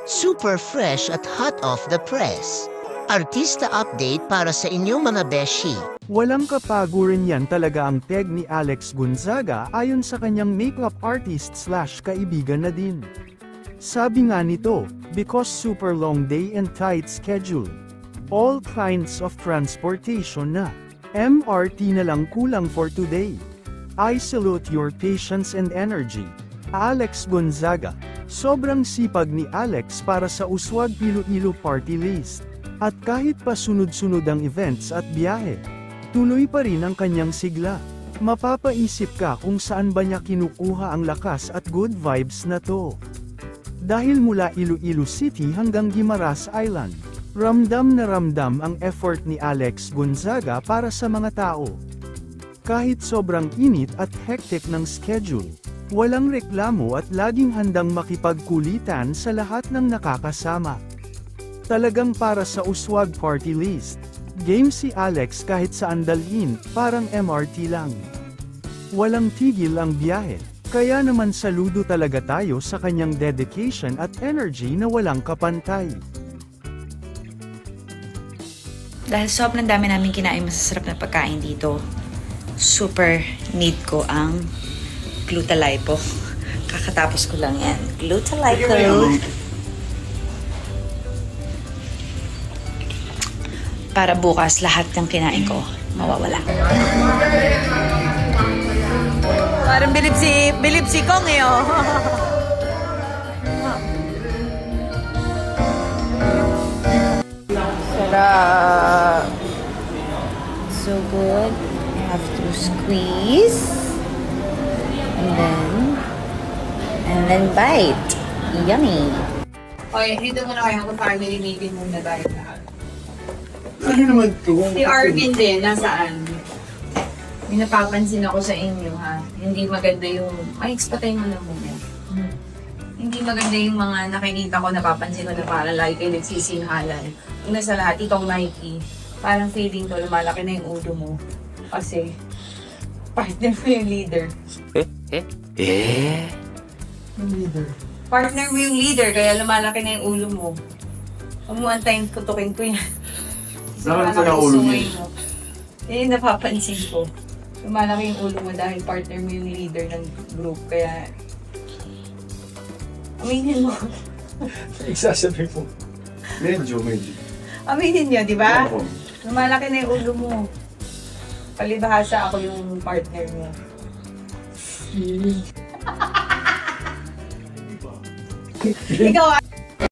Super fresh at hot off the press. Artista update para sa inyong mga beshi. Walang kapaguran yan talaga ang peg ni Alex Gonzaga ayon sa kanyang makeup artist/kaibigan na din. Sabi nga nito, because super long day and tight schedule. All kinds of transportation na. MRT na lang kulang for today. I salute your patience and energy. Alex Gonzaga. Sobrang sipag ni Alex para sa Uswag Iloilo Party List. At kahit pa sunod-sunod ang events at biyahe, tuloy pa rin ang kanyang sigla. Mapapaisip ka kung saan ba niya kinukuha ang lakas at good vibes na to. Dahil mula Iloilo City hanggang Guimaras Island, ramdam na ramdam ang effort ni Alex Gonzaga para sa mga tao. Kahit sobrang init at hectic ng schedule, walang reklamo at laging handang makipagkulitan sa lahat ng nakakasama. Talagang para sa Uswag Party List. Game si Alex kahit saan dalhin, parang MRT lang. Walang tigil ang biyahe, kaya naman saludo talaga tayo sa kanyang dedication at energy na walang kapantay. Dahil sobrang dami namin kinain masasarap na pagkain dito, super need ko ang Glutalipo. Kakatapos ko lang yan. Glutalipo. Para bukas lahat ng kinain ko mawawala. Parang bilib si Kong eh oh. Sarap. So good. You have to squeeze. And then bite. Yummy. Okay, dito muna kayo kung paano nililibin muna tayo lahat. Ano naman ito? Si Arvin din, nasaan? May napapansin ako sa inyo ha. Hindi maganda yung... Ay, expatay mo lang muna. Hindi maganda yung mga nakikita ko, napapansin ko na parang lagi kayo nagsisinhalan. Una sa lahat, ikaw Mikey, parang feeling ko lumalaki na yung ulo mo. Kasi, partner mo yung leader. Yung leader. Partner mo yung leader, kaya lumalaki na yung ulo mo. Huwag mo antayin kutukin ko yan. Saan sa ulo niya? Eh, napapansin ko. Lumalaki yung ulo mo dahil partner mo yung leader ng group, kaya... Aminin mo. Iksasabi po. Medyo. Aminin nyo, di ba? Ano? Lumalaki na yung ulo mo. Palibhasa ako yung partner mo. Ikaw